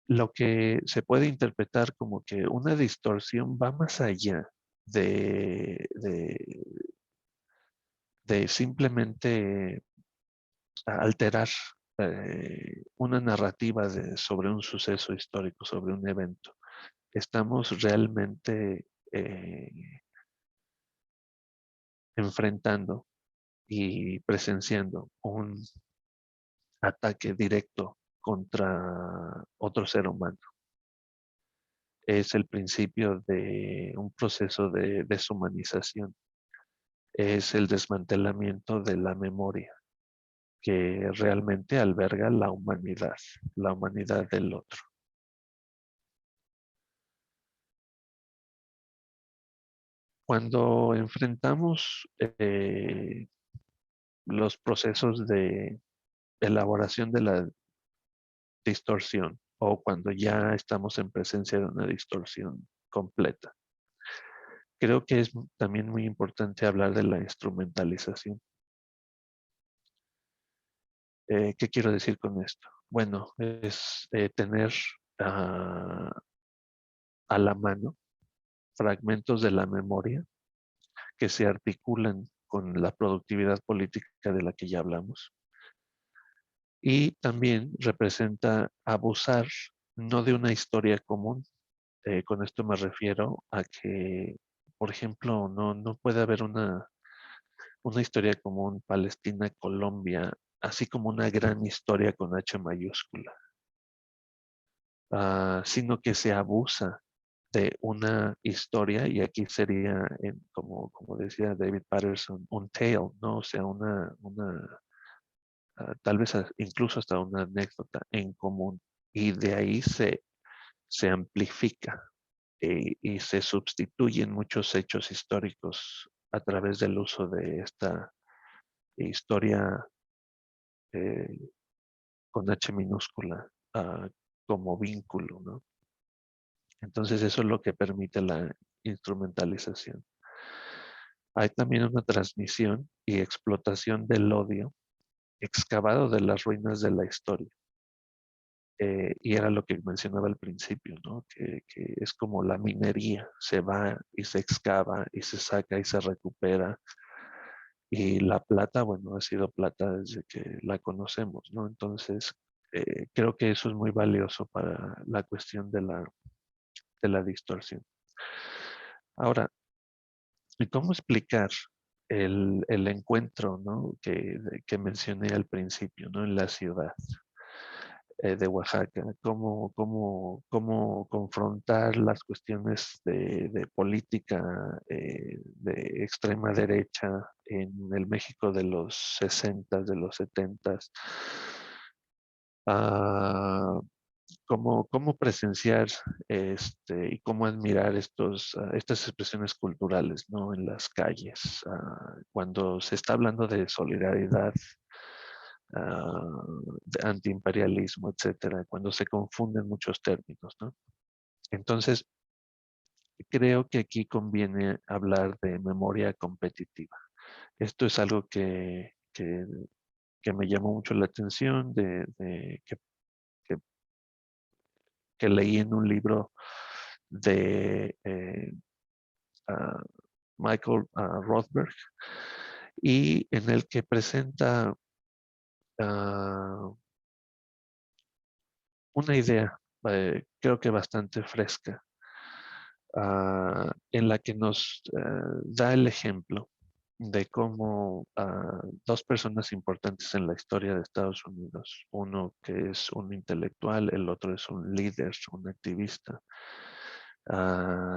Lo que se puede interpretar como que una distorsión va más allá de, de, de simplemente alterar una narrativa sobre un suceso histórico, sobre un evento. Estamos realmente enfrentando y presenciando un ataque directo contra otro ser humano. Es el principio de un proceso de deshumanización. Es el desmantelamiento de la memoria que realmente alberga la humanidad del otro. Cuando enfrentamos los procesos de elaboración de la distorsión o cuando ya estamos en presencia de una distorsión completa, creo que es también muy importante hablar de la instrumentalización. ¿Qué quiero decir con esto? Bueno, es tener a la mano fragmentos de la memoria que se articulan con la productividad política de la que ya hablamos. Y también representa abusar no de una historia común. Con esto me refiero a que, por ejemplo, no puede haber una historia común Palestina-Colombia, así como una gran historia con H mayúscula, sino que se abusa de una historia, y aquí sería, como decía David Patterson, un tale, ¿no? O sea, tal vez incluso hasta una anécdota en común, y de ahí se amplifica y se sustituyen muchos hechos históricos a través del uso de esta historia eh, con H minúscula como vínculo, ¿no? Entonces eso es lo que permite la instrumentalización. Hay también una transmisión y explotación del odio excavado de las ruinas de la historia. Y era lo que mencionaba al principio, ¿no? Que es como la minería, se va y se excava y se saca y se recupera. Y la plata, bueno, ha sido plata desde que la conocemos, ¿no? Entonces, creo que eso es muy valioso para la cuestión de la distorsión. Ahora, ¿y cómo explicar el encuentro, ¿no? que mencioné al principio, ¿no? En la ciudad de Oaxaca? ¿Cómo confrontar las cuestiones de política de extrema derecha en el México de los 60, de los 70? Cómo presenciar y cómo admirar estas expresiones culturales, ¿no? En las calles, cuando se está hablando de solidaridad, de antiimperialismo, etcétera, cuando se confunden muchos términos, ¿no? Entonces, creo que aquí conviene hablar de memoria competitiva. Esto es algo que me llamó mucho la atención, que que leí en un libro de uh, Michael Rothberg, y en el que presenta una idea, creo que bastante fresca, en la que nos da el ejemplo de cómo dos personas importantes en la historia de Estados Unidos, uno que es un intelectual, el otro es un líder, un activista,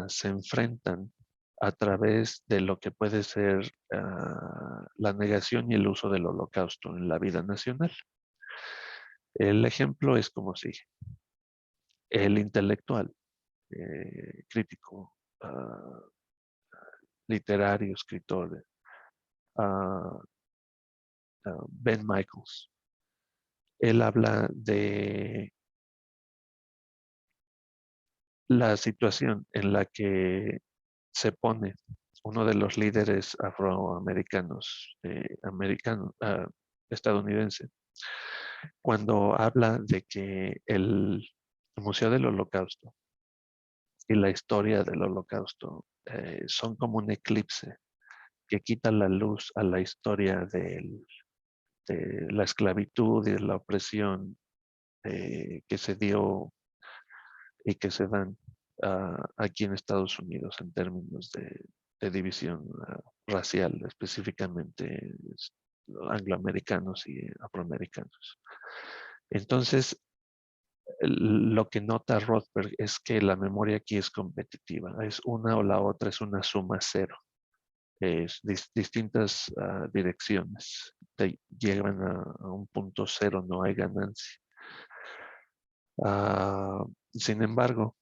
se enfrentan a través de lo que puede ser la negación y el uso del holocausto en la vida nacional. El ejemplo es como sigue. El intelectual, crítico, literario, escritor, Ben Michaels. Él habla de la situación en la que se pone uno de los líderes afroamericanos, estadounidense, cuando habla de que el Museo del Holocausto y la historia del Holocausto son como un eclipse que quita la luz a la historia de la esclavitud y de la opresión que se dio y que se dan aquí en Estados Unidos en términos de división racial, específicamente angloamericanos y afroamericanos. Entonces, lo que nota Rothberg es que la memoria aquí es competitiva, es una o la otra, es una suma cero. Es distintas direcciones llegan a un punto cero, no hay ganancia. Sin embargo,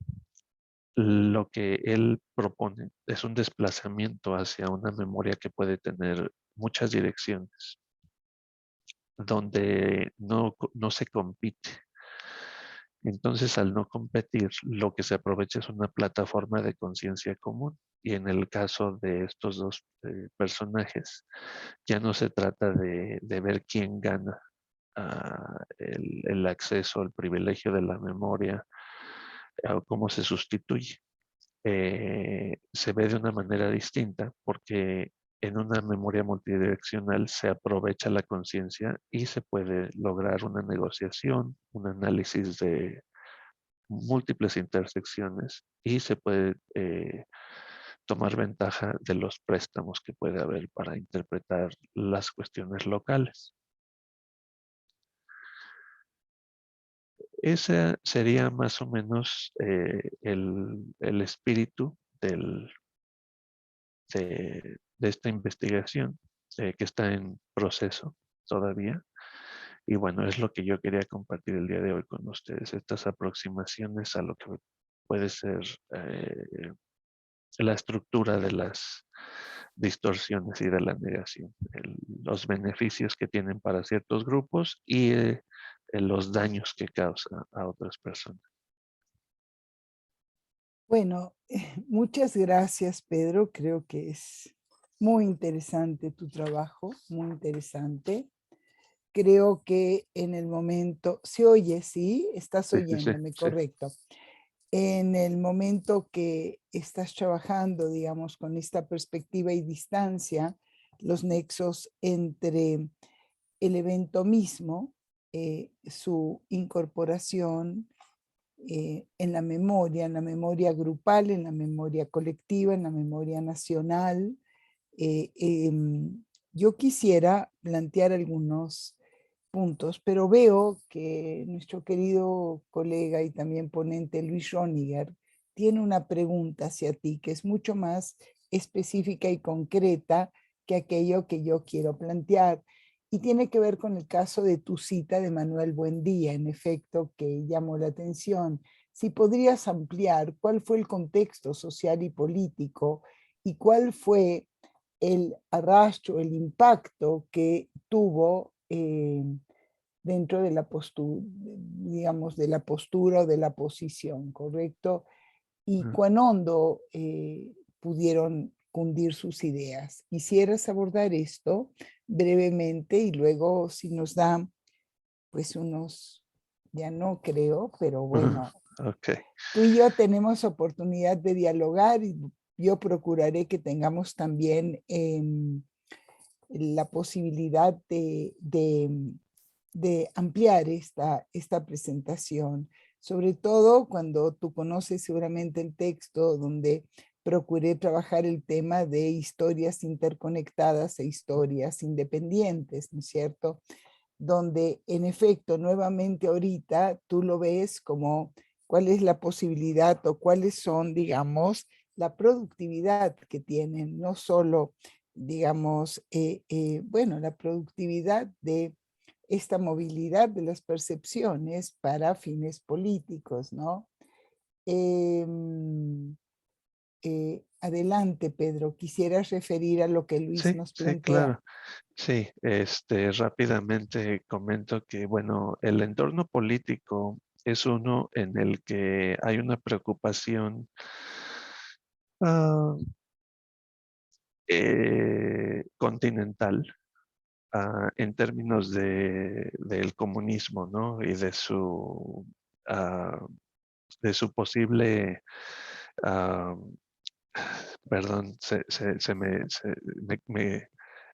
lo que él propone es un desplazamiento hacia una memoria que puede tener muchas direcciones, donde no se compite. Entonces, al no competir, lo que se aprovecha es una plataforma de conciencia común. Y en el caso de estos dos personajes, ya no se trata de ver quién gana el acceso, el privilegio de la memoria, o cómo se sustituye. Se ve de una manera distinta porque en una memoria multidireccional se aprovecha la conciencia y se puede lograr una negociación, un análisis de múltiples intersecciones y se puede tomar ventaja de los préstamos que puede haber para interpretar las cuestiones locales. Ese sería más o menos el espíritu de esta investigación que está en proceso todavía. Y bueno, es lo que yo quería compartir el día de hoy con ustedes, estas aproximaciones a lo que puede ser la estructura de las distorsiones y de la negación, los beneficios que tienen para ciertos grupos y los daños que causa a otras personas. Bueno, muchas gracias, Pedro. Creo que es muy interesante tu trabajo, muy interesante. Creo que en el momento, se oye, ¿sí? Estás Sí, oyéndome, sí. correcto. En el momento que estás trabajando, digamos, con esta perspectiva y distancia, los nexos entre el evento mismo, su incorporación en la memoria grupal, en la memoria colectiva, en la memoria nacional. Yo quisiera plantear algunos puntos, pero veo que nuestro querido colega y también ponente Luis Röniger tiene una pregunta hacia ti que es mucho más específica y concreta que aquello que yo quiero plantear. Y tiene que ver con el caso de tu cita de Manuel Buendía, en efecto, que llamó la atención. Si podrías ampliar cuál fue el contexto social y político y cuál fue el arrastro, el impacto que tuvo dentro de la postura, digamos, de la postura o de la posición, ¿correcto? Y cuán hondo pudieron cundir sus ideas. Quisieras abordar esto brevemente y luego si nos da pues unos, ya no creo, pero bueno, Ok. tú y yo tenemos oportunidad de dialogar y yo procuraré que tengamos también la posibilidad de ampliar esta presentación, sobre todo cuando tú conoces seguramente el texto donde procuré trabajar el tema de historias interconectadas e historias independientes, ¿no es cierto? Donde en efecto, nuevamente ahorita tú lo ves como cuál es la posibilidad o cuáles son, digamos, la productividad que tienen, no solo, digamos, bueno, la productividad de esta movilidad de las percepciones para fines políticos, ¿no? Em, adelante, Pedro, quisieras referir a lo que Luis Sí, nos sí, plantea. claro. Sí, rápidamente comento que, bueno, el entorno político es uno en el que hay una preocupación ah, continental en términos del comunismo, ¿no? Y ah, de su posible, ah, perdón,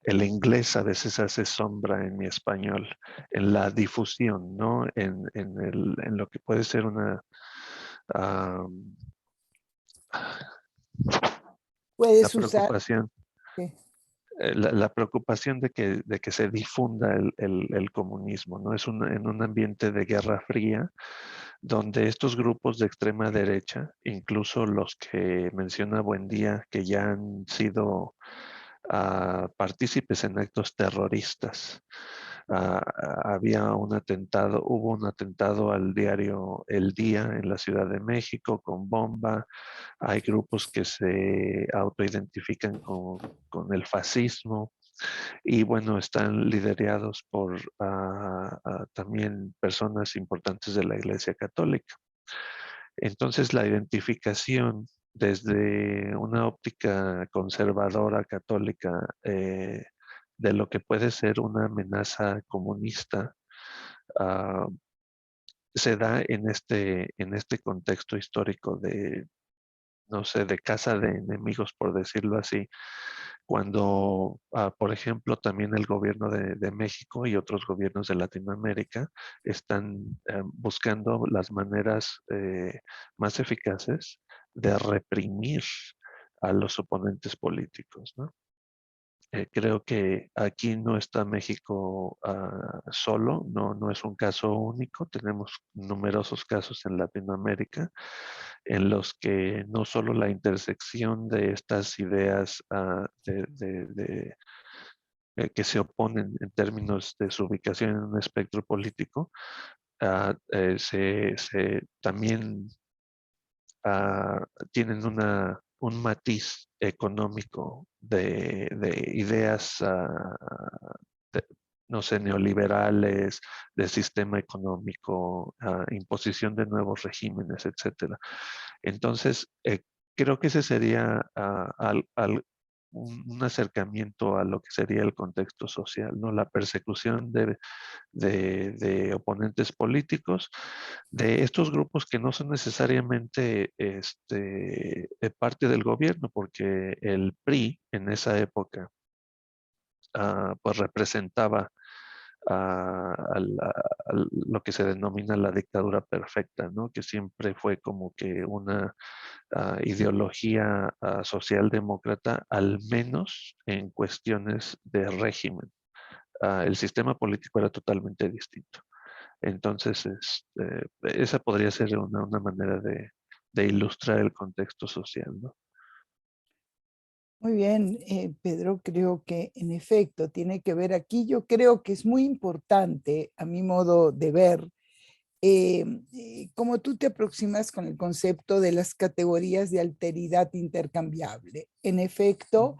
el inglés a veces hace sombra en mi español, en la difusión, ¿no? En lo que puede ser ah, la Puedes usar, preocupación, sí, la preocupación de que se difunda el comunismo, ¿no? En un ambiente de guerra fría, donde estos grupos de extrema derecha, incluso los que menciona Buendía, que ya han sido partícipes en actos terroristas. Hubo un atentado al diario El Día en la Ciudad de México con bomba. Hay grupos que se autoidentifican con el fascismo y bueno, están liderados por también personas importantes de la Iglesia Católica. Entonces, la identificación desde una óptica conservadora católica de lo que puede ser una amenaza comunista ah, se da en este contexto histórico de, no sé, de casa de enemigos, por decirlo así, cuando, por ejemplo, también el gobierno de México y otros gobiernos de Latinoamérica están buscando las maneras más eficaces de reprimir a los oponentes políticos, ¿no? Creo que aquí no está México solo, no es un caso único, tenemos numerosos casos en Latinoamérica en los que no solo la intersección de estas ideas que se oponen en términos de su ubicación en un espectro político, también ah, tienen un matiz económico de ideas, de- no sé, neoliberales, de sistema económico, imposición de nuevos regímenes, etcétera. Entonces, creo que ese sería un acercamiento a lo que sería el contexto social, ¿no? La persecución de oponentes políticos, de estos grupos que no son necesariamente parte del gobierno, porque el PRI en esa época pues representaba lo que se denomina la dictadura perfecta, ¿no? Que siempre fue como que una ideología socialdemócrata, al menos en cuestiones de régimen. El sistema político era totalmente distinto. Entonces, esa podría ser una manera de ilustrar el contexto social, ¿no? muy bien, Pedro, creo que en efecto tiene que ver aquí. Yo creo que es muy importante, a mi modo de ver, cómo tú te aproximas con el concepto de las categorías de alteridad intercambiable. En efecto,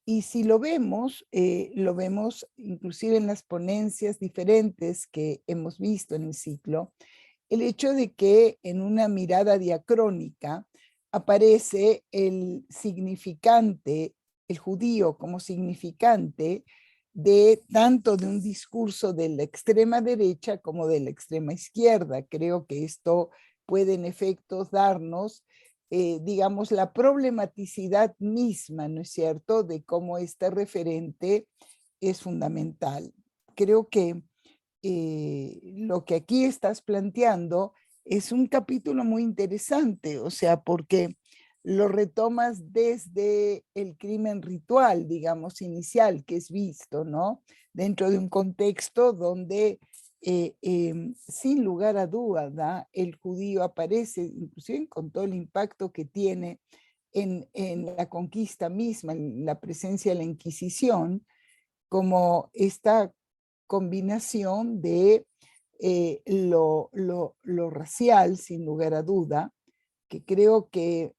y si lo vemos inclusive en las ponencias diferentes que hemos visto en el ciclo, el hecho de que en una mirada diacrónica aparece el significante, el judío como significante de tanto de un discurso de la extrema derecha como de la extrema izquierda. Creo que esto puede en efecto darnos, digamos, la problematicidad misma, ¿no es cierto?, de cómo este referente es fundamental. Creo que lo que aquí estás planteando es un capítulo muy interesante, o sea, porque lo retomas desde el crimen ritual, digamos, inicial que es visto, ¿no? Dentro de un contexto donde, sin lugar a duda, el judío aparece, inclusive con todo el impacto que tiene en la conquista misma, en la presencia de la Inquisición, como esta combinación de lo racial, sin lugar a duda, que creo que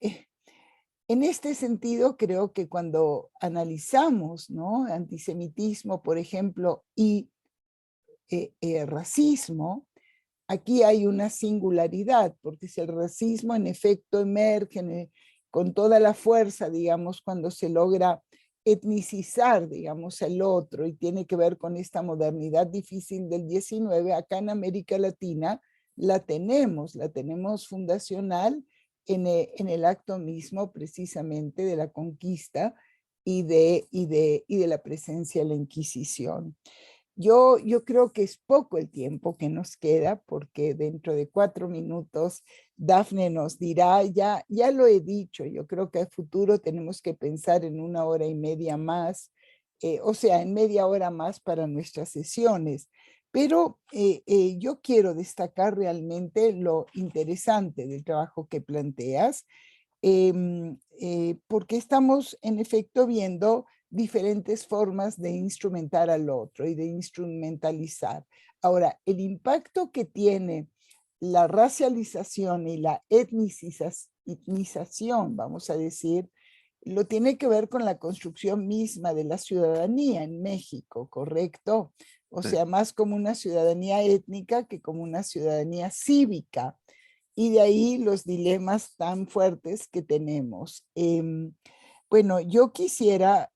en este sentido, creo que cuando analizamos, ¿no?, antisemitismo, por ejemplo, y racismo, aquí hay una singularidad, porque si el racismo en efecto emerge con toda la fuerza, digamos, cuando se logra etnicizar, digamos, el otro, y tiene que ver con esta modernidad difícil del 19, acá en América Latina la tenemos fundacional en el acto mismo precisamente de la conquista y de la presencia de la Inquisición. Yo creo que es poco el tiempo que nos queda, porque dentro de 4 minutos Dafne nos dirá, ya lo he dicho, yo creo que a futuro tenemos que pensar en 1 hora y media más, o sea, en media hora más para nuestras sesiones. Pero yo quiero destacar realmente lo interesante del trabajo que planteas, porque estamos en efecto viendo diferentes formas de instrumentar al otro y de instrumentalizar. Ahora, el impacto que tiene la racialización y la etnicización, vamos a decir, lo tiene que ver con la construcción misma de la ciudadanía en México, ¿correcto? O Sí. sea, más como una ciudadanía étnica que como una ciudadanía cívica. Y de ahí los dilemas tan fuertes que tenemos. Bueno, yo quisiera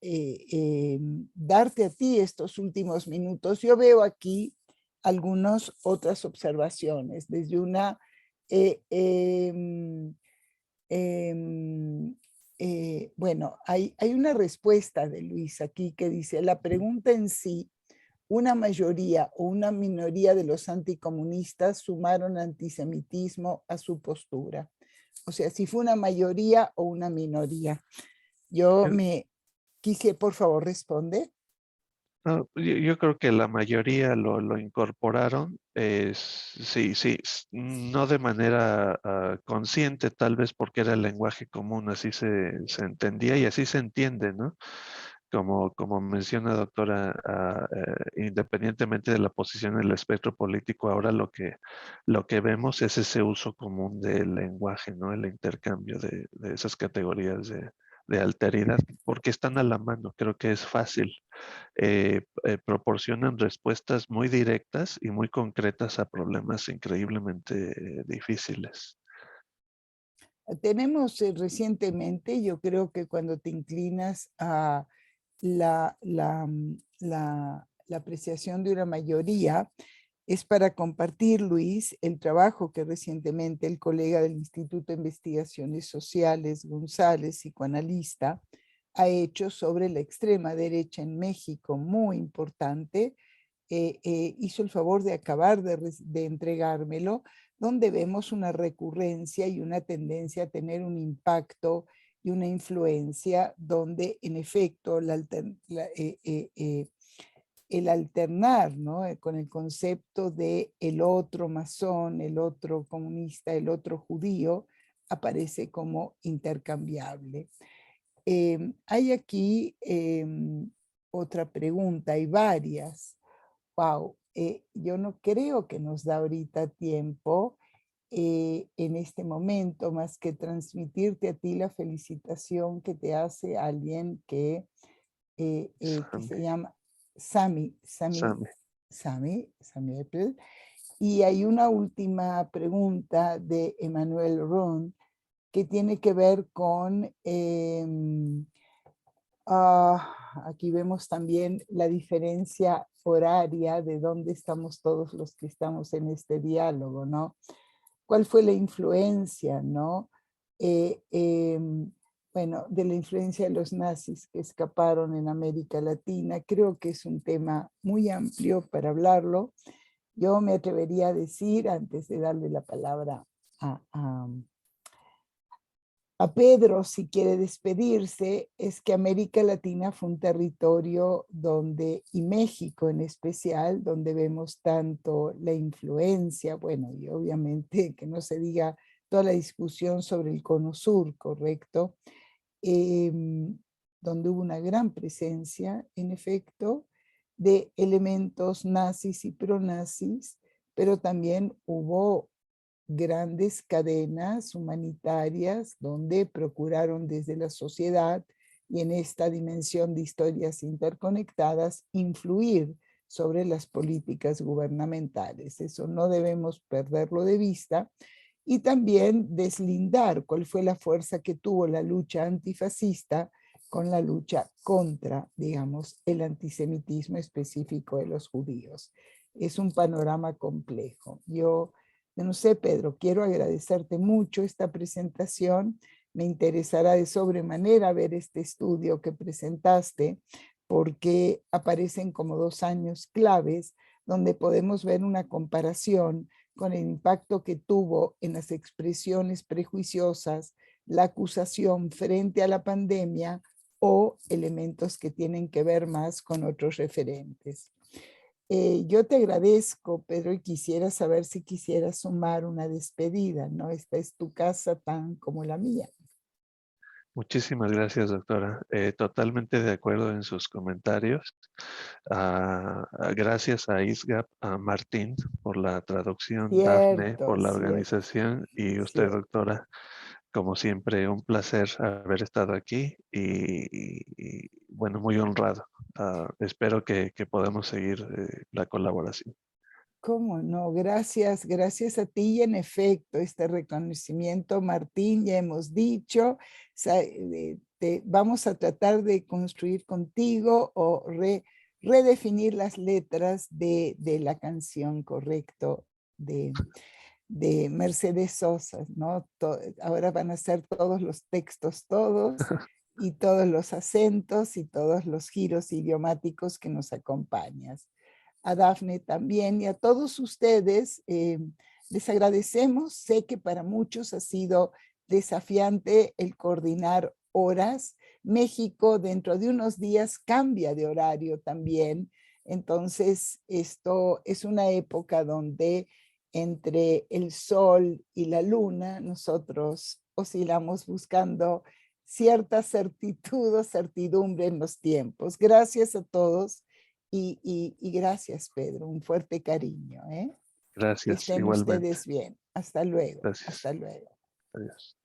darte a ti estos últimos minutos. Yo veo aquí algunas otras observaciones, desde una, bueno, hay una respuesta de Luis aquí que dice, la pregunta en sí, una mayoría o una minoría de los anticomunistas sumaron antisemitismo a su postura. O sea, si fue una mayoría o una minoría. Yo me quise, por favor, responde. No, yo creo que la mayoría lo incorporaron, sí, no de manera consciente, tal vez porque era el lenguaje común, así se entendía y así se entiende, ¿no? Como menciona doctora, independientemente de la posición en el espectro político, ahora lo que vemos es ese uso común del lenguaje, ¿no? El intercambio de esas categorías de alteridad, porque están a la mano, creo que es fácil. Proporcionan respuestas muy directas y muy concretas a problemas increíblemente difíciles. Tenemos recientemente, yo creo que cuando te inclinas a la apreciación de una mayoría, es para compartir, Luis, el trabajo que recientemente el colega del Instituto de Investigaciones Sociales, González, psicoanalista, ha hecho sobre la extrema derecha en México, muy importante. Hizo el favor de acabar de entregármelo, donde vemos una recurrencia y una tendencia a tener un impacto y una influencia donde en efecto el alternar, ¿no?, con el concepto de el otro masón, el otro comunista, el otro judío, aparece como intercambiable. Hay aquí otra pregunta, hay varias. Wow, yo no creo que nos da ahorita tiempo en este momento más que transmitirte a ti la felicitación que te hace alguien que se llama Sami Same. Apple. Y hay una última pregunta de Emmanuel Ron que tiene que ver con, aquí vemos también la diferencia horaria de dónde estamos todos los que estamos en este diálogo, ¿no? ¿Cuál fue la influencia, no? Bueno, de la influencia de los nazis que escaparon en América Latina. Creo que es un tema muy amplio para hablarlo. Yo me atrevería a decir, antes de darle la palabra a a Pedro, si quiere despedirse, es que América Latina fue un territorio donde, y México en especial, donde vemos tanto la influencia, bueno, y obviamente que no se diga toda la discusión sobre el Cono Sur, ¿correcto? Donde hubo una gran presencia, en efecto, de elementos nazis y pronazis, pero también hubo grandes cadenas humanitarias donde procuraron desde la sociedad y en esta dimensión de historias interconectadas influir sobre las políticas gubernamentales. Eso no debemos perderlo de vista y también deslindar cuál fue la fuerza que tuvo la lucha antifascista con la lucha contra, digamos, el antisemitismo específico de los judíos. Es un panorama complejo. Yo no sé, Pedro, quiero agradecerte mucho esta presentación. Me interesará de sobremanera ver este estudio que presentaste porque aparecen como 2 años claves donde podemos ver una comparación con el impacto que tuvo en las expresiones prejuiciosas, la acusación frente a la pandemia o elementos que tienen que ver más con otros referentes. Yo te agradezco, Pedro, y quisiera saber si quisieras sumar una despedida, ¿no? Esta es tu casa tan como la mía. Muchísimas gracias, doctora. Totalmente de acuerdo en sus comentarios. Gracias a ISGAP, a Martín por la traducción, Dafne Cierto, por la cierto, organización y usted, cierto. doctora, como siempre, un placer haber estado aquí y, bueno, muy honrado. Espero que podamos seguir la colaboración. ¿Cómo no? Gracias, gracias a ti. Y en efecto, este reconocimiento, Martín, ya hemos dicho, vamos a tratar de construir contigo o redefinir las letras de la canción, correcto, de Mercedes Sosa, ¿no? Ahora van a ser todos los textos, todos, y todos los acentos y todos los giros idiomáticos que nos acompañas. A Dafne también y a todos ustedes les agradecemos. Sé que para muchos ha sido desafiante el coordinar horas. México dentro de unos días cambia de horario también. Entonces, esto es una época donde entre el sol y la luna nosotros oscilamos buscando cierta certitud o certidumbre en los tiempos. Gracias a todos y gracias, Pedro. Un fuerte cariño. Que Gracias, estén igualmente. ustedes bien. Hasta luego. Gracias. Hasta luego. Adiós.